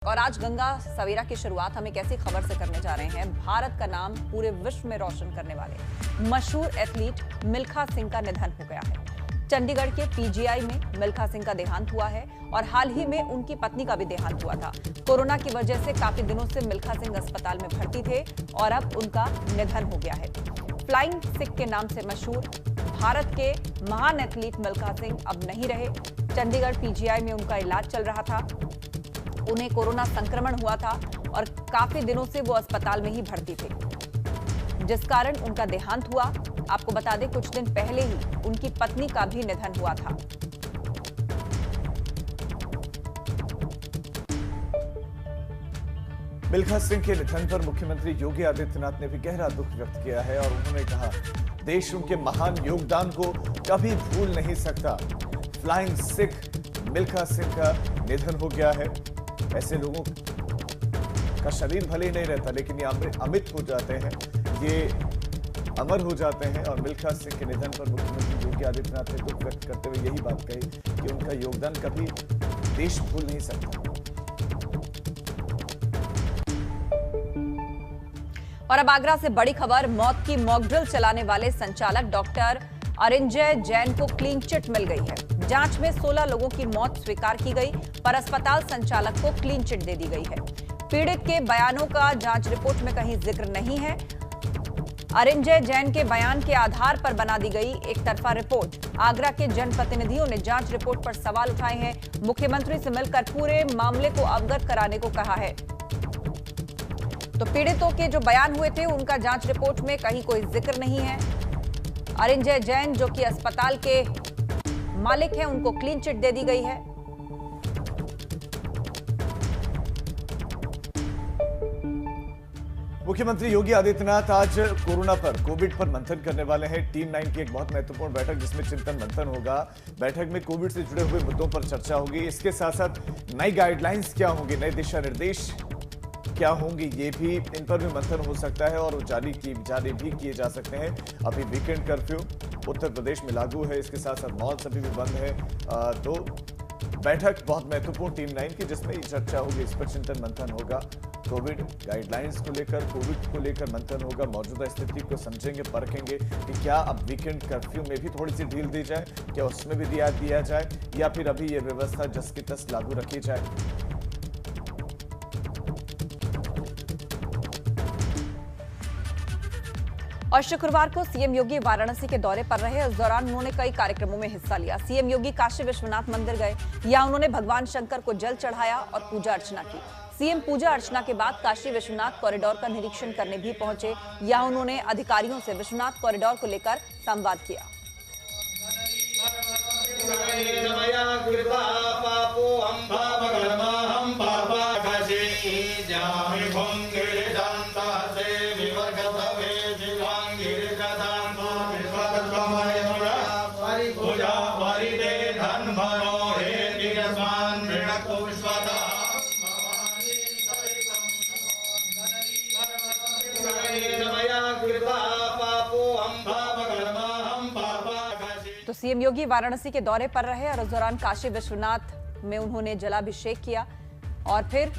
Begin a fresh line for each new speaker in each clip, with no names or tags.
और आज गंगा सवेरा की शुरुआत हम एक ऐसी खबर से करने जा रहे हैं। भारत का नाम पूरे विश्व में रोशन करने वाले मशहूर एथलीट मिल्खा सिंह का निधन हो गया है। चंडीगढ़ के पीजीआई में मिल्खा सिंह का देहांत हुआ है और हाल ही में उनकी पत्नी का भी देहांत हुआ था। कोरोना की वजह से काफी दिनों से मिल्खा सिंह अस्पताल में भर्ती थे और अब उनका निधन हो गया है। फ्लाइंग सिख के नाम से मशहूर भारत के महान एथलीट मिल्खा सिंह अब नहीं रहे। चंडीगढ़ पीजीआई में उनका इलाज चल रहा था। उन्हें कोरोना संक्रमण हुआ था और काफी दिनों से वो अस्पताल में ही भर्ती थे, जिस कारण उनका देहांत हुआ। आपको बता दें, कुछ दिन पहले ही उनकी पत्नी का भी निधन हुआ था।
मिल्खा सिंह के निधन पर मुख्यमंत्री योगी आदित्यनाथ ने भी गहरा दुख व्यक्त किया है और उन्होंने कहा, देश उनके महान योगदान को कभी भूल नहीं सकता। फ्लाइंग सिख मिल्खा सिंह का निधन हो गया है। ऐसे लोगों का शरीर भले ही नहीं रहता, लेकिन ये अमित हो जाते हैं, ये अमर हो जाते हैं। और मिल्खा सिंह के निधन पर मुख्यमंत्री योगी आदित्यनाथ ने दुख व्यक्त करते हुए यही बात कही कि उनका योगदान कभी देश भूल नहीं सकता।
और अब आगरा से बड़ी खबर, मौत की मॉकड्रिल चलाने वाले संचालक डॉक्टर अरिंजय जैन को क्लीन चिट मिल गई है। जांच में 16 लोगों की मौत स्वीकार की गई, पर अस्पताल संचालक को क्लीन चिट दे दी गई है। पीड़ित के बयानों का जांच रिपोर्ट में कहीं जिक्र नहीं है। अरिंजय जैन के बयान के आधार पर बना दी गई एक तरफा रिपोर्ट। आगरा के जनप्रतिनिधियों ने जांच रिपोर्ट पर सवाल उठाए हैं। मुख्यमंत्री से मिलकर पूरे मामले को अवगत कराने को कहा है। तो पीड़ितों के जो बयान हुए थे उनका जांच रिपोर्ट में कहीं कोई जिक्र नहीं है। अरिंजय जैन जो कि अस्पताल के मालिक हैं, उनको क्लीन चिट दे दी गई है।
मुख्यमंत्री योगी आदित्यनाथ आज कोविड पर मंथन करने वाले हैं। टीम 9 की एक बहुत महत्वपूर्ण बैठक, जिसमें चिंतन मंथन होगा। बैठक में कोविड से जुड़े हुए मुद्दों पर चर्चा होगी। इसके साथ साथ नई गाइडलाइंस क्या होंगी, नए दिशा निर्देश क्या होंगी, ये भी इन पर भी मंथन हो सकता है और जारी भी किए जा सकते हैं। अभी वीकेंड कर्फ्यू उत्तर प्रदेश में लागू है, इसके साथ साथ मॉल सभी भी बंद है। तो बैठक बहुत महत्वपूर्ण टीम 9 की, जिसमें ये चर्चा होगी, इस पर चिंतन मंथन होगा। कोविड गाइडलाइंस को लेकर, कोविड को लेकर मंथन होगा। मौजूदा स्थिति को समझेंगे, परखेंगे कि क्या अब वीकेंड कर्फ्यू में भी थोड़ी सी ढील दी जाए, क्या उसमें भी रियायत दिया जाए, या फिर अभी ये व्यवस्था जस की तस लागू रखी जाए।
और शुक्रवार को सीएम योगी वाराणसी के दौरे पर रहे। इस दौरान उन्होंने कई कार्यक्रमों में हिस्सा लिया। सीएम योगी काशी विश्वनाथ मंदिर गए, या उन्होंने भगवान शंकर को जल चढ़ाया और पूजा अर्चना की। सीएम पूजा अर्चना के बाद काशी विश्वनाथ कॉरिडोर का निरीक्षण करने भी पहुंचे, या उन्होंने अधिकारियों से विश्वनाथ कॉरिडोर को लेकर संवाद किया। तो सीएम योगी वाराणसी के दौरे पर रहे और उस दौरान काशी विश्वनाथ में उन्होंने जलाभिषेक किया और फिर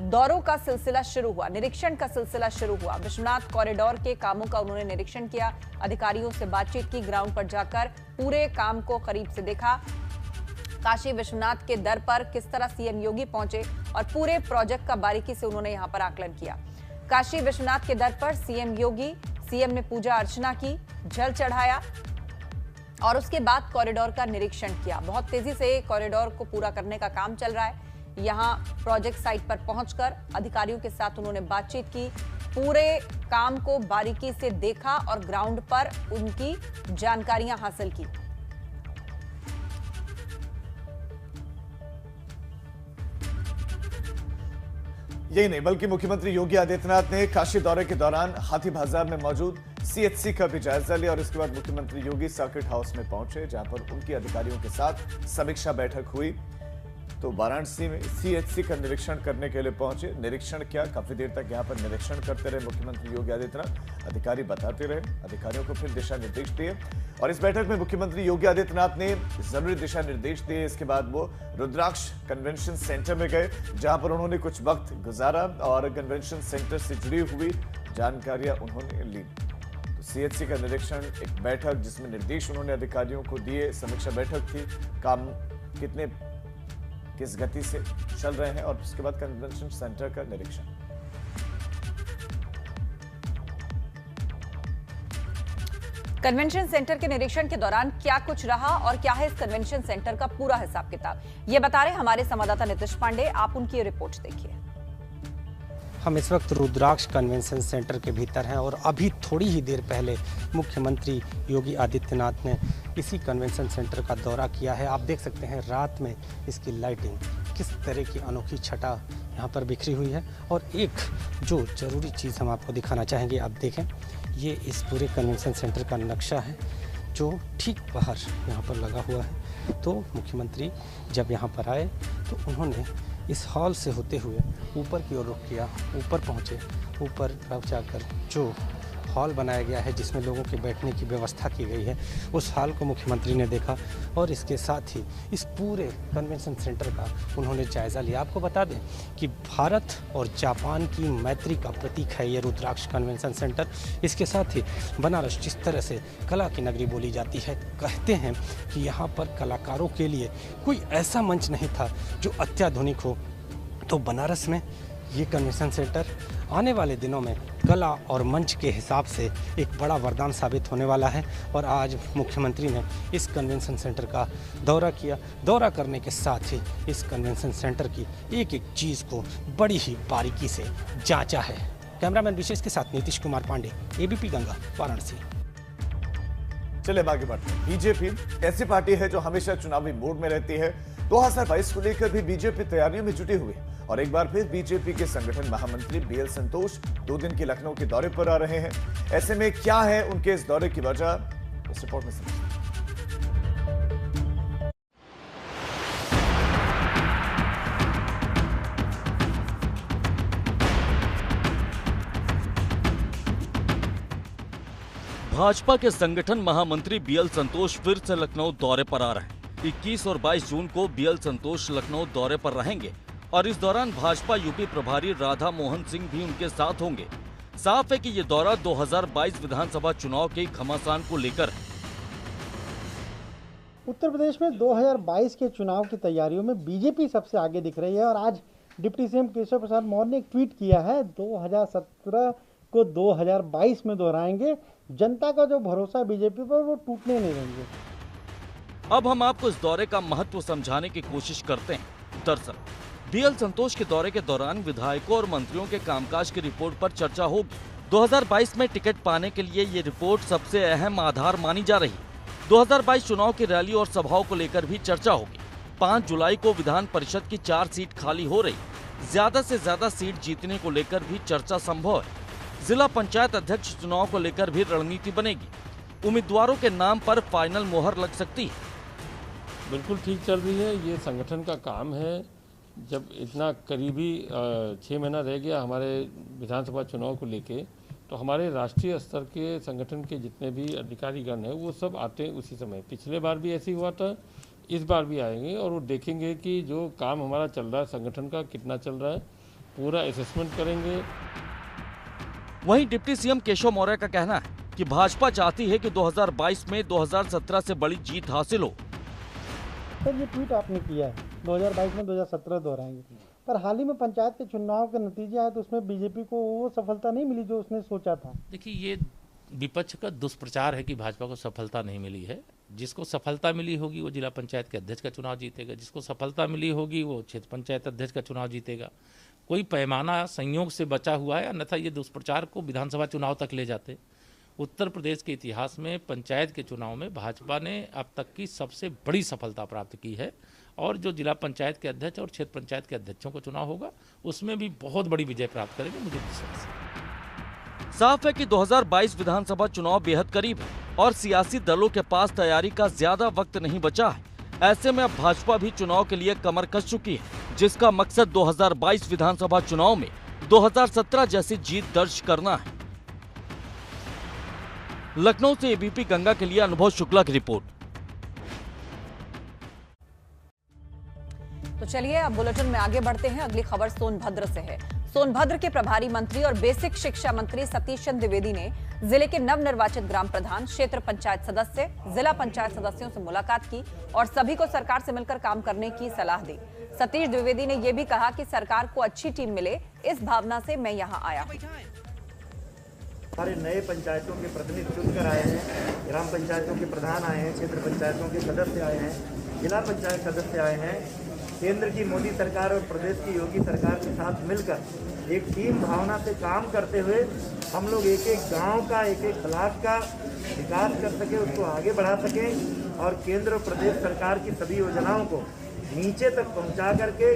दौरों का सिलसिला शुरू हुआ, निरीक्षण का सिलसिला शुरू हुआ। विश्वनाथ कॉरिडोर के कामों का उन्होंने निरीक्षण किया, अधिकारियों से बातचीत की, ग्राउंड पर जाकर पूरे काम को करीब से देखा। काशी विश्वनाथ के दर पर किस तरह सीएम योगी पहुंचे और पूरे प्रोजेक्ट का बारीकी से उन्होंने यहां पर आकलन किया। काशी विश्वनाथ के दर पर सीएम ने पूजा अर्चना की, जल चढ़ाया और उसके बाद कॉरिडोर का निरीक्षण किया। बहुत तेजी से कॉरिडोर को पूरा करने का काम चल रहा है। यहां प्रोजेक्ट साइट पर पहुंचकर अधिकारियों के साथ उन्होंने बातचीत की, पूरे काम को बारीकी से देखा और ग्राउंड पर उनकी जानकारियां हासिल की।
यही नहीं, बल्कि मुख्यमंत्री योगी आदित्यनाथ ने काशी दौरे के दौरान हाथी बाजार में मौजूद सीएचसी का भी जायजा लिया और इसके बाद मुख्यमंत्री योगी सर्किट हाउस में पहुंचे, जहां पर उनके अधिकारियों के साथ समीक्षा बैठक हुई। तो वाराणसी में सीएचसी का निरीक्षण करने के लिए पहुंचे। निरीक्षण क्या, काफी देर तक यहां पर निरीक्षण करते रहे मुख्यमंत्री योगी आदित्यनाथ। अधिकारी बताते रहे, अधिकारियों को फिर दिशा निर्देश दिए और इस बैठक में मुख्यमंत्री योगी आदित्यनाथ ने जरूरी दिशा निर्देश दिए। इसके बाद वो रुद्राक्ष कन्वेंशन सेंटर में गए, जहां पर उन्होंने कुछ वक्त गुजारा और कन्वेंशन सेंटर से जुड़ी हुई जानकारियां उन्होंने ली। तो सीएचसी का निरीक्षण, एक बैठक जिसमें निर्देश उन्होंने अधिकारियों को दिए, समीक्षा बैठक थी, काम किस गति से चल रहे हैं और उसके बाद कन्वेंशन सेंटर का निरीक्षण।
कन्वेंशन सेंटर के निरीक्षण के दौरान क्या कुछ रहा और क्या है इस कन्वेंशन सेंटर का पूरा हिसाब किताब, ये बता रहे हमारे संवाददाता नितिश पांडे। आप उनकी रिपोर्ट देखिए।
हम इस वक्त रुद्राक्ष कन्वेंशन सेंटर के भीतर हैं और अभी थोड़ी ही देर पहले मुख्यमंत्री योगी आदित्यनाथ ने इसी कन्वेंशन सेंटर का दौरा किया है। आप देख सकते हैं रात में इसकी लाइटिंग, किस तरह की अनोखी छटा यहाँ पर बिखरी हुई है। और एक जो ज़रूरी चीज़ हम आपको दिखाना चाहेंगे, आप देखें, ये इस पूरे कन्वेंशन सेंटर का नक्शा है जो ठीक बाहर यहाँ पर लगा हुआ है। तो मुख्यमंत्री जब यहाँ पर आए तो उन्होंने इस हॉल से होते हुए ऊपर की ओर रुख किया, ऊपर पहुँचे। ऊपर जाकर जो हॉल बनाया गया है जिसमें लोगों के बैठने की व्यवस्था की गई है, उस हॉल को मुख्यमंत्री ने देखा और इसके साथ ही इस पूरे कन्वेंशन सेंटर का उन्होंने जायज़ा लिया। आपको बता दें कि भारत और जापान की मैत्री का प्रतीक है ये रुद्राक्ष कन्वेंशन सेंटर। इसके साथ ही बनारस, जिस तरह से कला की नगरी बोली जाती है, कहते हैं कि यहाँ पर कलाकारों के लिए कोई ऐसा मंच नहीं था जो अत्याधुनिक हो। तो बनारस में ये कन्वेंशन सेंटर आने वाले दिनों में कला और मंच के हिसाब से एक बड़ा वरदान साबित होने वाला है। और आज मुख्यमंत्री ने इस कन्वेंशन सेंटर का दौरा किया। दौरा करने के साथ ही इस कन्वेंशन सेंटर की एक एक चीज़ को बड़ी ही बारीकी से जांचा है। कैमरामैन विशेष के साथ नीतीश कुमार पांडे, एबीपी गंगा, वाराणसी।
चलिए आगे बढ़ते हैं। बीजेपी ऐसी पार्टी है जो हमेशा चुनावी मोड में रहती है। 2022 को लेकर भी बीजेपी तैयारियों में जुटी हुई है और एक बार फिर बीजेपी के संगठन महामंत्री बीएल संतोष 2 दिन के लखनऊ के दौरे पर आ रहे हैं। ऐसे में क्या है उनके इस दौरे की वजह, इस रिपोर्ट में समझिए।
भाजपा के संगठन महामंत्री बीएल संतोष फिर से लखनऊ दौरे पर आ रहे हैं। 21 और 22 जून को बीएल संतोष लखनऊ दौरे पर रहेंगे और इस दौरान भाजपा यूपी प्रभारी राधा मोहन सिंह भी उनके साथ होंगे। साफ है कि ये दौरा 2022 विधानसभा चुनाव के घमासान को लेकर है।
उत्तर प्रदेश में 2022 के चुनाव की तैयारियों में बीजेपी सबसे आगे दिख रही है और आज डिप्टी सीएम केशव प्रसाद मौर्य ने एक ट्वीट किया है, 2017 को 2022 में दोहराएंगे। जनता का जो भरोसा बीजेपी पर वो टूटने नहीं देंगे।
अब हम आपको इस दौरे का महत्व समझाने की कोशिश करते हैं। दरअसल बीएल संतोष के दौरे के दौरान विधायकों और मंत्रियों के कामकाज की रिपोर्ट पर चर्चा होगी। 2022 में टिकट पाने के लिए ये रिपोर्ट सबसे अहम आधार मानी जा रही है। 2022 चुनाव की रैली और सभाओं को लेकर भी चर्चा होगी। 5 जुलाई को विधान परिषद की 4 सीट खाली हो रही, ज्यादा से ज्यादा सीट जीतने को लेकर भी चर्चा संभव है। जिला पंचायत अध्यक्ष चुनाव को लेकर भी रणनीति बनेगी। उम्मीदवारों के नाम पर फाइनल मोहर लग सकती है।
बिल्कुल ठीक चल रही है। ये संगठन का काम है। जब इतना करीबी 6 महीना रह गया हमारे विधानसभा चुनाव को लेके, तो हमारे राष्ट्रीय स्तर के संगठन के जितने भी अधिकारीगण हैं वो सब आते हैं उसी समय। पिछले बार भी ऐसे हुआ था, इस बार भी आएंगे और वो देखेंगे कि जो काम हमारा चल रहा है संगठन का कितना चल रहा है, पूरा असेसमेंट करेंगे।
वहीं डिप्टी सीएम केशव मौर्य का कहना है कि भाजपा चाहती है कि 2022 में 2017 से बड़ी जीत हासिल हो।
सर, ये ट्वीट आपने किया है 2022 में 2017 दोहराएंगे, पर हाल ही में पंचायत के चुनाव के नतीजे आए तो उसमें बीजेपी को वो सफलता नहीं मिली जो उसने सोचा था।
देखिए, ये विपक्ष का दुष्प्रचार है कि भाजपा को सफलता नहीं मिली है। जिसको सफलता मिली होगी वो जिला पंचायत के अध्यक्ष का चुनाव जीतेगा, जिसको सफलता मिली होगी वो क्षेत्र पंचायत अध्यक्ष का चुनाव जीतेगा। कोई पैमाना संयोग से बचा हुआ है, अन्यथा ये दुष्प्रचार को विधानसभा चुनाव तक ले जाते। उत्तर प्रदेश के इतिहास में पंचायत के चुनाव में भाजपा ने अब तक की सबसे बड़ी सफलता प्राप्त की है और जो जिला पंचायत के अध्यक्ष और क्षेत्र पंचायत के अध्यक्षों का चुनाव होगा उसमें भी बहुत बड़ी विजय प्राप्त करेंगे, मुझे विश्वास है।
साफ है कि 2022 विधानसभा चुनाव बेहद करीब है और सियासी दलों के पास तैयारी का ज्यादा वक्त नहीं बचा है। ऐसे में अब भाजपा भी चुनाव के लिए कमर कस चुकी है, जिसका मकसद 2022 विधानसभा चुनाव में 2017 जैसी जीत दर्ज करना है। लखनऊ से एबीपी गंगा के लिए अनुभव शुक्ला की रिपोर्ट।
तो चलिए अब बुलेटिन में आगे बढ़ते हैं। अगली खबर सोनभद्र से है। सोनभद्र के प्रभारी मंत्री और बेसिक शिक्षा मंत्री सतीश चंद्र द्विवेदी ने जिले के नवनिर्वाचित ग्राम प्रधान, क्षेत्र पंचायत सदस्य, जिला पंचायत सदस्यों से मुलाकात की और सभी को सरकार से मिलकर काम करने की सलाह दी। सतीश द्विवेदी ने यह भी कहा कि सरकार को अच्छी टीम मिले, इस भावना से मैं यहां आया हूं।
हमारे नए पंचायतों के प्रतिनिधि चुनकर आए हैं, ग्राम पंचायतों के प्रधान आए हैं, क्षेत्र पंचायतों के सदस्य आए हैं, जिला पंचायत सदस्य आए हैं। केंद्र की मोदी सरकार और प्रदेश की योगी सरकार के साथ मिलकर एक टीम भावना से काम करते हुए हम लोग एक एक गांव का, एक एक ब्लॉक का विकास कर सके, उसको आगे बढ़ा सकें और केंद्र और प्रदेश सरकार की सभी योजनाओं को नीचे तक पहुंचा करके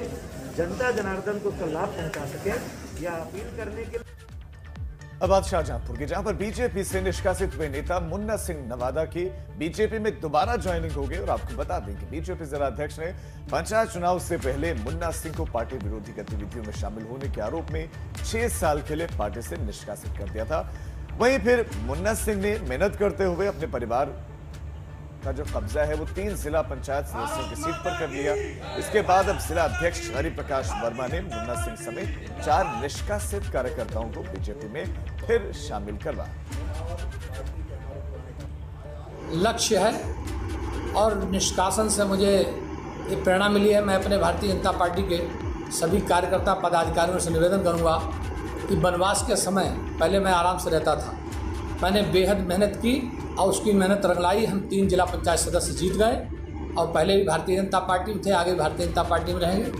जनता जनार्दन को उसका लाभ पहुंचा सके, यह अपील करने के लिए।
अब बात शाहजहांपुर की, जहां पर बीजेपी से निष्कासित हुए नेता मुन्ना सिंह नवादा की बीजेपी में दोबारा ज्वाइनिंग हो गई। और आपको बता दें कि बीजेपी जिला अध्यक्ष ने पंचायत चुनाव से पहले मुन्ना सिंह को पार्टी विरोधी गतिविधियों में शामिल होने के आरोप में 6 साल के लिए पार्टी से निष्कासित कर दिया था। वहीं फिर मुन्ना सिंह ने मेहनत करते हुए अपने परिवार का जो कब्जा है वो 3 जिला पंचायत सदस्यों की सीट पर कर लिया। इसके बाद अब जिला अध्यक्ष हरिप्रकाश वर्मा ने मुन्ना सिंह समेत 4 निष्कासित कार्यकर्ताओं को बीजेपी में फिर शामिल करवाया।
लक्ष्य है और निष्कासन से मुझे ये प्रेरणा मिली है। मैं अपने भारतीय जनता पार्टी के सभी कार्यकर्ता पदाधिकारियों से निवेदन करूंगा कि वनवास के समय पहले मैं आराम से रहता था, मैंने बेहद मेहनत की और उसकी मेहनत रंग लाई। हम 3 जिला पंचायत सदस्य जीत गए और पहले भी भारतीय जनता पार्टी में थे, आगे भी भारतीय जनता पार्टी में रहेंगे।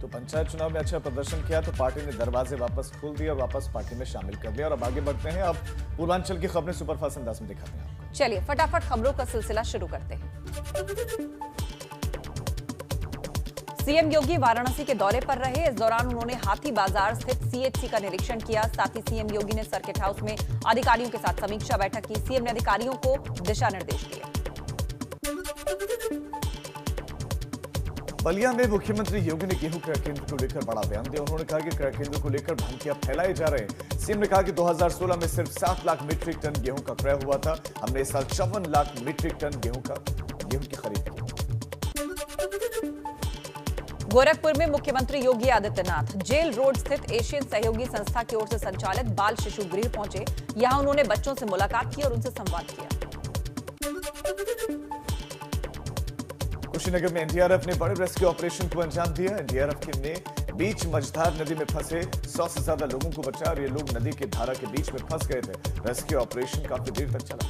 तो पंचायत चुनाव में अच्छा प्रदर्शन किया तो पार्टी ने दरवाजे वापस खोल दिए और वापस पार्टी में शामिल कर लिया। और अब आगे बढ़ते हैं। अब पूर्वांचल की खबरें सुपरफास्ट अंदाज में दिखाते हैं आपको।
चलिए फटाफट खबरों का सिलसिला शुरू करते हैं। सीएम योगी वाराणसी के दौरे पर रहे। इस दौरान उन्होंने हाथी बाजार स्थित सीएचसी का निरीक्षण किया। साथ ही सीएम योगी ने सर्किट हाउस में अधिकारियों के साथ समीक्षा बैठक की। सीएम ने अधिकारियों को दिशा निर्देश दिए।
बलिया में मुख्यमंत्री योगी ने गेहूं क्रय केंद्र को लेकर बड़ा बयान दिया। उन्होंने कहा कि क्रय केंद्र को लेकर भ्रांतियां फैलाई जा रहे हैं। सीएम ने कहा कि 2016 में सिर्फ 7 लाख मीट्रिक टन गेहूं का क्रय हुआ था। हमने इस साल 54 लाख मीट्रिक टन गेहूं की खरीद की।
गोरखपुर में मुख्यमंत्री योगी आदित्यनाथ जेल रोड स्थित एशियन सहयोगी संस्था की ओर से संचालित बाल शिशु गृह पहुंचे। यहां उन्होंने बच्चों से मुलाकात की और उनसे संवाद किया।
कुशीनगर में एनडीआरएफ ने बड़े रेस्क्यू ऑपरेशन को अंजाम दिया। एनडीआरएफ ने बीच मझधार नदी में फंसे 100 से ज्यादा लोगों को बचाया और ये लोग नदी के धारा के बीच में फंस गए थे। रेस्क्यू ऑपरेशन काफी देर तक चला।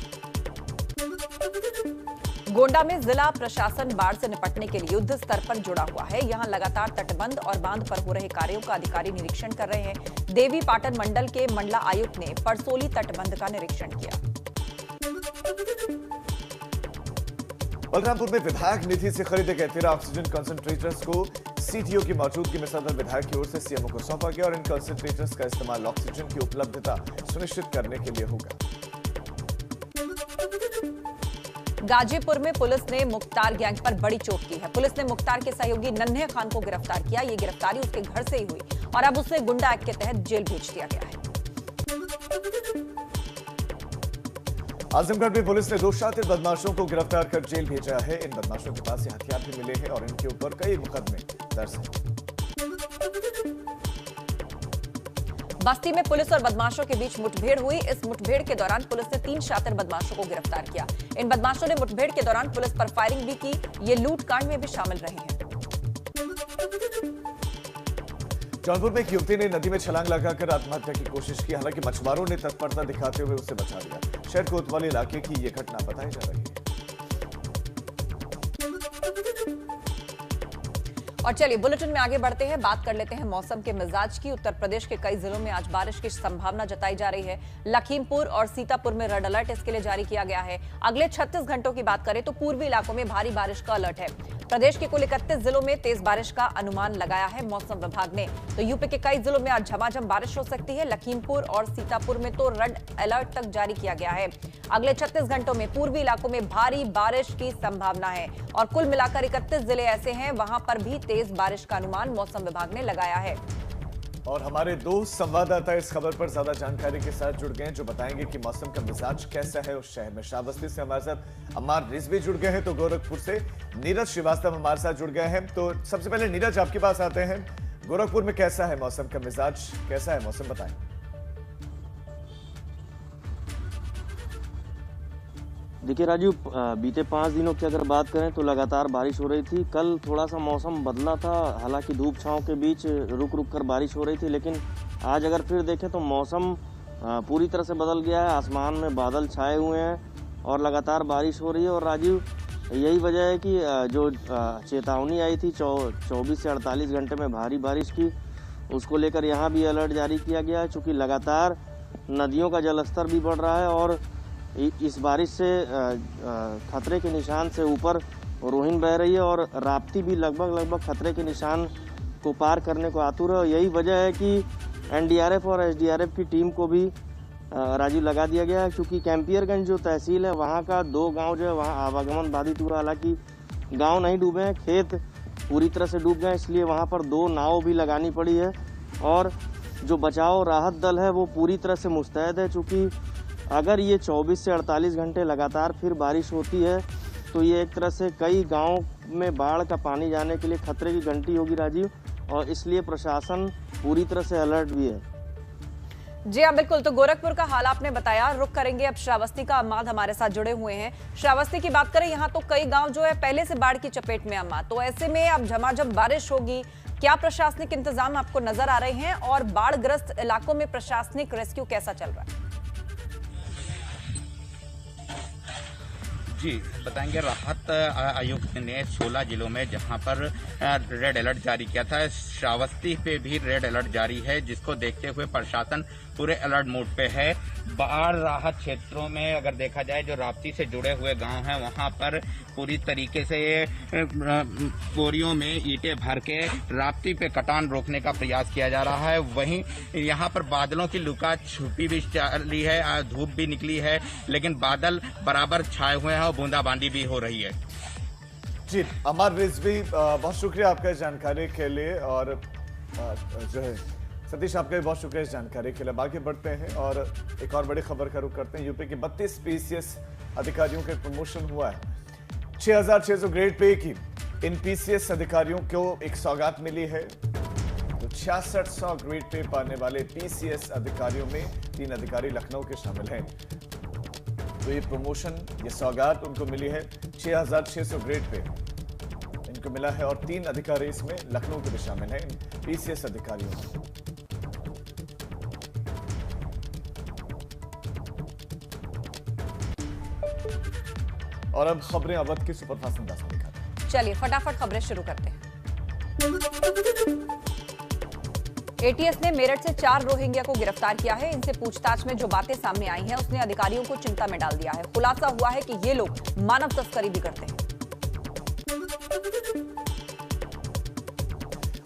गोंडा में जिला प्रशासन बाढ़ से निपटने के लिए युद्ध स्तर पर जुड़ा हुआ है। यहां लगातार तटबंध और बांध पर हो रहे कार्यों का अधिकारी निरीक्षण कर रहे हैं। देवी पाटन मंडल के मंडला आयुक्त ने परसोली तटबंध का निरीक्षण किया।
बलरामपुर में विधायक निधि से खरीदे गए 13 ऑक्सीजन कंसंट्रेटर्स को सीटीओ की मौजूदगी में सदर विधायक की ओर से सीएमओ को सौंपा गया और इन कंसंट्रेटर्स का इस्तेमाल ऑक्सीजन की उपलब्धता सुनिश्चित करने के लिए होगा।
गाजीपुर में पुलिस ने मुख्तार गैंग पर बड़ी चोट की है। पुलिस ने मुख्तार के सहयोगी नन्हे खान को गिरफ्तार किया। ये गिरफ्तारी उसके घर से ही हुई और अब उसे गुंडा एक्ट के तहत जेल भेज दिया गया है।
आजमगढ़ में पुलिस ने 2 शातिर बदमाशों को गिरफ्तार कर जेल भेजा है। इन बदमाशों के पास से हथियार भी मिले हैं और इनके ऊपर कई मुकदमे दर्ज हैं।
बस्ती में पुलिस और बदमाशों के बीच मुठभेड़ हुई। इस मुठभेड़ के दौरान पुलिस ने 3 शातिर बदमाशों को गिरफ्तार किया। इन बदमाशों ने मुठभेड़ के दौरान पुलिस पर फायरिंग भी की। ये लूट कांड में भी शामिल रहे हैं।
जौनपुर में एक युवती ने नदी में छलांग लगाकर आत्महत्या की कोशिश की। हालांकि मछुआरों ने तत्परता दिखाते हुए उसे बचा लिया। शहर कोतवाली इलाके की यह घटना बताई जा रही है।
और चलिए बुलेटिन में आगे बढ़ते हैं, बात कर लेते हैं मौसम के मिजाज की। उत्तर प्रदेश के कई जिलों में आज बारिश की संभावना जताई जा रही है। लखीमपुर और सीतापुर में रेड अलर्ट इसके लिए जारी किया गया है। अगले 36 घंटों की बात करें तो पूर्वी इलाकों में भारी बारिश का अलर्ट है। प्रदेश के कुल 31 जिलों में तेज बारिश का अनुमान लगाया है मौसम विभाग ने। तो यूपी के कई जिलों में आज झमाझम बारिश हो सकती है। लखीमपुर और सीतापुर में तो रेड अलर्ट तक जारी किया गया है। अगले 36 घंटों में पूर्वी इलाकों में भारी बारिश की संभावना है और कुल मिलाकर 31 जिले ऐसे हैं वहां पर भी तेज बारिश का अनुमान मौसम विभाग ने लगाया है।
और हमारे दो संवाददाता इस खबर पर ज्यादा जानकारी के साथ जुड़ गए हैं, जो बताएंगे कि मौसम का मिजाज कैसा है उस शहर में। श्रावस्ती से हमारे साथ अम्मार रिजवी जुड़ गए हैं, तो गोरखपुर से नीरज श्रीवास्तव हमारे साथ जुड़ गए हैं। तो सबसे पहले नीरज, आपके पास आते हैं। गोरखपुर में कैसा है मौसम का मिजाज, कैसा है मौसम, बताएं।
देखिए राजू, बीते 5 दिनों की अगर बात करें तो लगातार बारिश हो रही थी। कल थोड़ा सा मौसम बदला था, हालांकि धूप छांव के बीच रुक रुक कर बारिश हो रही थी, लेकिन आज अगर फिर देखें तो मौसम पूरी तरह से बदल गया है। आसमान में बादल छाए हुए हैं और लगातार बारिश हो रही है। और राजीव, यही वजह है कि जो चेतावनी आई थी 24 से 48 घंटे में भारी बारिश की, उसको लेकर यहाँ भी अलर्ट जारी किया गया है। चूँकि लगातार नदियों का जलस्तर भी बढ़ रहा है और इस बारिश से खतरे के निशान से ऊपर रोहिन बह रही है और राप्ती भी लगभग खतरे के निशान को पार करने को आतुर है। और यही वजह है कि एनडीआरएफ और एसडीआरएफ की टीम को भी राजू लगा दिया गया है। क्योंकि कैंपियरगंज जो तहसील है वहाँ का 2 गांव जो है वहाँ आवागमन बाधित हुआ। हालांकि गांव नहीं डूबे हैं, खेत पूरी तरह से डूब गए, इसलिए वहाँ पर 2 नाव भी लगानी पड़ी है। और जो बचाव राहत दल है वो पूरी तरह से मुस्तैद है। चूँकि अगर ये 24 से 48 घंटे लगातार फिर बारिश होती है तो ये एक तरह से कई गांव में बाढ़ का पानी जाने के लिए खतरे की घंटी होगी राजीव, और इसलिए प्रशासन पूरी तरह से अलर्ट भी है।
जी हाँ, बिल्कुल। तो गोरखपुर का हाल आपने बताया। रुक करेंगे अब श्रावस्ती का। अम्माद हमारे साथ जुड़े हुए हैं। श्रावस्ती की बात करें, यहाँ तो कई गांव जो है पहले से बाढ़ की चपेट में। अम्मा, तो ऐसे में अब झमाझम बारिश होगी, क्या प्रशासनिक इंतजाम आपको नजर आ रहे हैं और बाढ़ग्रस्त इलाकों में प्रशासनिक रेस्क्यू कैसा चल रहा है?
जी बताएंगे। राहत आयुक्त ने 16 जिलों में जहां पर रेड अलर्ट जारी किया था, श्रावस्ती पे भी रेड अलर्ट जारी है, जिसको देखते हुए प्रशासन पूरे अलर्ट मोड पे है। बाढ़ राहत क्षेत्रों में अगर देखा जाए, जो राप्ती से जुड़े हुए गांव हैं वहां पर पूरी तरीके से बोरियों में ईंटें भर के राप्ती पे कटान रोकने का प्रयास किया जा रहा है। वहीं यहां पर बादलों की लुका छुपी भी चली है, धूप भी निकली है, लेकिन बादल बराबर छाए हुए हैं और बूंदाबांदी भी हो रही है।
जी अमर रिजवी, बहुत शुक्रिया आपका जानकारी के लिए। और जो है सतीश, आपका भी बहुत शुक्रिया इस जानकारी के लिए। आगे बढ़ते हैं और एक और बड़ी खबर का रुख करते हैं। यूपी के 32 पीसीएस अधिकारियों के प्रमोशन हुआ है। 6600 ग्रेड पे की इन पीसीएस अधिकारियों को एक सौगात मिली है। तो 6600 ग्रेड पे पाने वाले पीसीएस अधिकारियों में 3 अधिकारी लखनऊ के शामिल हैं। तो ये प्रमोशन, ये सौगात उनको मिली है। 6600 ग्रेड पे इनको मिला है और 3 अधिकारी इसमें लखनऊ के भी शामिल हैं पीसीएस अधिकारियों में। और अब खबरें अवध की सुपरफास्ट अंदाज में दिखाते हैं।
चलिए फटाफट खबरें शुरू करते हैं। एटीएस ने मेरठ से 4 रोहिंग्या को गिरफ्तार किया है। इनसे पूछताछ में जो बातें सामने आई हैं उसने अधिकारियों को चिंता में डाल दिया है। खुलासा हुआ है कि ये लोग मानव तस्करी भी करते हैं।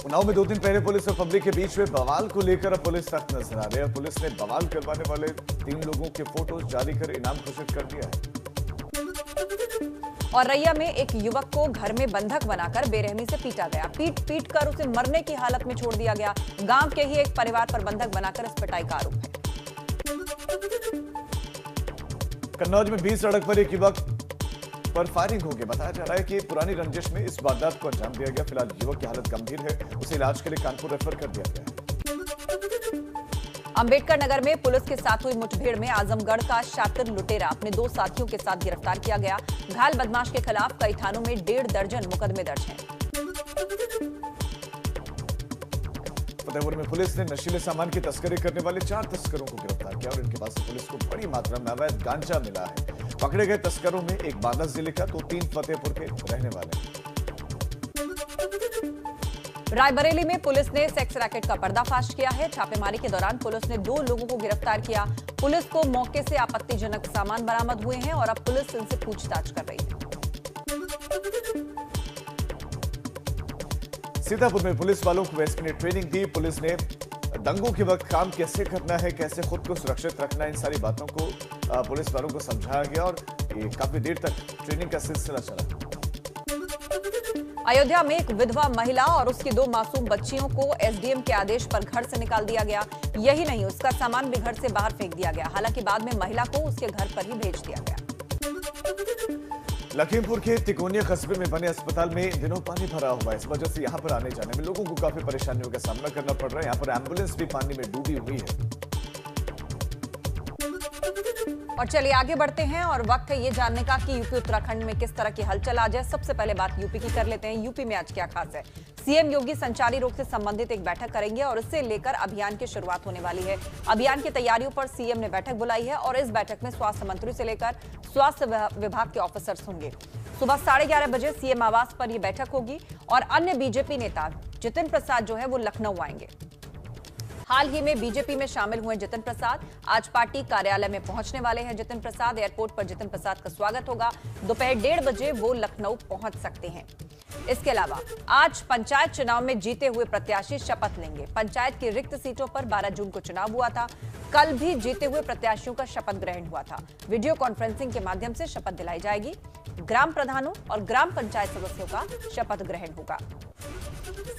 उन्नाव में 2 दिन पहले पुलिस और पब्लिक के बीच में बवाल को लेकर अब पुलिस सख्त नजर आ रही है। पुलिस ने बवाल करवाने वाले 3 लोगों के फोटोज जारी कर इनाम घोषित कर दिया है।
और रैया में एक युवक को घर में बंधक बनाकर बेरहमी से पीटा गया। पीट कर उसे मरने की हालत में छोड़ दिया गया। गांव के ही एक परिवार पर बंधक बनाकर इस पिटाई का आरोप है।
कन्नौज में 20 सड़क पर एक युवक पर फायरिंग हो गई। बताया जा रहा है कि पुरानी रंजिश में इस वारदात को अंजाम दिया गया। फिलहाल युवक की हालत गंभीर है, उसे इलाज के लिए कानपुर रेफर कर दिया गया है।
अंबेडकर नगर में पुलिस के साथ हुई मुठभेड़ में आजमगढ़ का शातिर लुटेरा अपने 2 साथियों के साथ गिरफ्तार किया गया। घायल बदमाश के खिलाफ कई थानों में 1.5 दर्जन मुकदमे दर्ज हैं।
फतेहपुर में पुलिस ने नशीले सामान की तस्करी करने वाले 4 तस्करों को गिरफ्तार किया और इनके पास से पुलिस को बड़ी मात्रा में अवैध गांजा मिला है। पकड़े गए तस्करों में एक बांदा जिले का तो 3 फतेहपुर के रहने वाले हैं।
रायबरेली में पुलिस ने सेक्स रैकेट का पर्दाफाश किया है। छापेमारी के दौरान पुलिस ने 2 लोगों को गिरफ्तार किया। पुलिस को मौके से आपत्तिजनक सामान बरामद हुए हैं और अब पुलिस इनसे पूछताछ कर रही है।
सीतापुर में पुलिस वालों को एसपी ने ट्रेनिंग दी। पुलिस ने दंगों के वक्त काम कैसे करना है, कैसे खुद को सुरक्षित रखना है, इन सारी बातों को पुलिस वालों को समझाया गया और ये काफी देर तक ट्रेनिंग का सिलसिला चला।
अयोध्या में एक विधवा महिला और उसकी 2 मासूम बच्चियों को एसडीएम के आदेश पर घर से निकाल दिया गया। यही नहीं, उसका सामान भी घर से बाहर फेंक दिया गया। हालांकि बाद में महिला को उसके घर पर ही भेज दिया गया।
लखीमपुर के तिकोनिया कस्बे में बने अस्पताल में इन दिनों पानी भरा हुआ है। इस वजह से यहां पर आने जाने में लोगों को काफी परेशानियों का सामना करना पड़ रहा है। यहां पर एम्बुलेंस भी पानी में डूबी हुई है।
और चलिए आगे बढ़ते हैं और वक्त है ये जानने का कि यूपी उत्तराखंड में किस तरह की हलचल आज है। सबसे पहले बात यूपी की कर लेते हैं। यूपी में आज क्या खास है? सीएम योगी संचारी रोग से संबंधित एक बैठक करेंगे और इससे लेकर अभियान की शुरुआत होने वाली है। अभियान की तैयारियों पर सीएम ने बैठक बुलाई है और इस बैठक में स्वास्थ्य मंत्री से लेकर स्वास्थ्य विभाग के ऑफिसर्स होंगे। सुबह 11:30 बजे सीएम आवास पर यह बैठक होगी और अन्य बीजेपी नेता जितिन प्रसाद जो है वो लखनऊ आएंगे। हाल ही में बीजेपी में शामिल हुए जितिन प्रसाद आज पार्टी कार्यालय में पहुंचने वाले हैं। जितिन प्रसाद एयरपोर्ट पर जितिन प्रसाद का स्वागत होगा। दोपहर 1:30 बजे वो लखनऊ पहुंच सकते हैं। इसके अलावा आज पंचायत चुनाव में जीते हुए प्रत्याशी शपथ लेंगे। पंचायत की रिक्त सीटों पर 12 जून को चुनाव हुआ था। कल भी जीते हुए प्रत्याशियों का शपथ ग्रहण हुआ था। वीडियो कॉन्फ्रेंसिंग के माध्यम से शपथ दिलाई जाएगी। ग्राम प्रधानों और ग्राम पंचायत सदस्यों का शपथ ग्रहण होगा।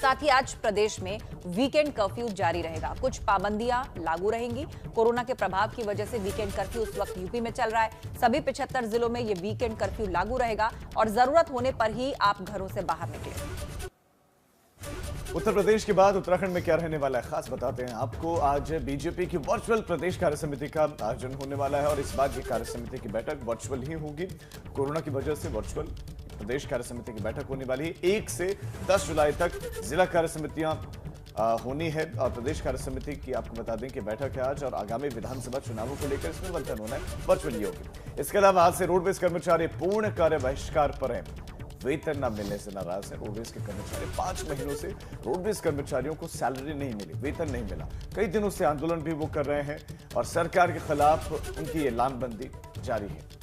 साथ ही आज प्रदेश में वीकेंड कर्फ्यू जारी रहेगा। कुछ पाबंदियां लागू रहेंगी। कोरोना के प्रभाव की वजह से वीकेंड कर्फ्यू उस वक्त यूपी में चल रहा है। सभी 75 जिलों में ये वीकेंड कर्फ्यू लागू रहेगा और जरूरत होने पर ही आप घरों से बाहर निकलें।
उत्तर प्रदेश के बाद उत्तराखंड में क्या रहने वाला है खास बताते हैं आपको। आज बीजेपी की वर्चुअल प्रदेश कार्य समिति का आयोजन होने वाला है और इस बार की कार्य समिति की बैठक वर्चुअल ही होगी। कोरोना की वजह से वर्चुअल प्रदेश कार्य समिति की बैठक होने वाली है। 1 से 10 जुलाई तक जिला कार्य समितियां होनी है और प्रदेश कार्य समिति की आपको बता दें कि बैठक है आज और आगामी विधानसभा चुनावों को लेकर इसमें मंथन होना है, वर्चुअली होगी। इसके अलावा आज से रोडवेज कर्मचारी पूर्ण कार्य बहिष्कार पर हैं। वेतन न मिलने से नाराज है रोडवेज के कर्मचारी। 5 महीनों से रोडवेज कर्मचारियों को सैलरी नहीं मिली, वेतन नहीं मिला। कई दिनों से आंदोलन भी वो कर रहे हैं और सरकार के खिलाफ उनकी ये लामबंदी जारी है।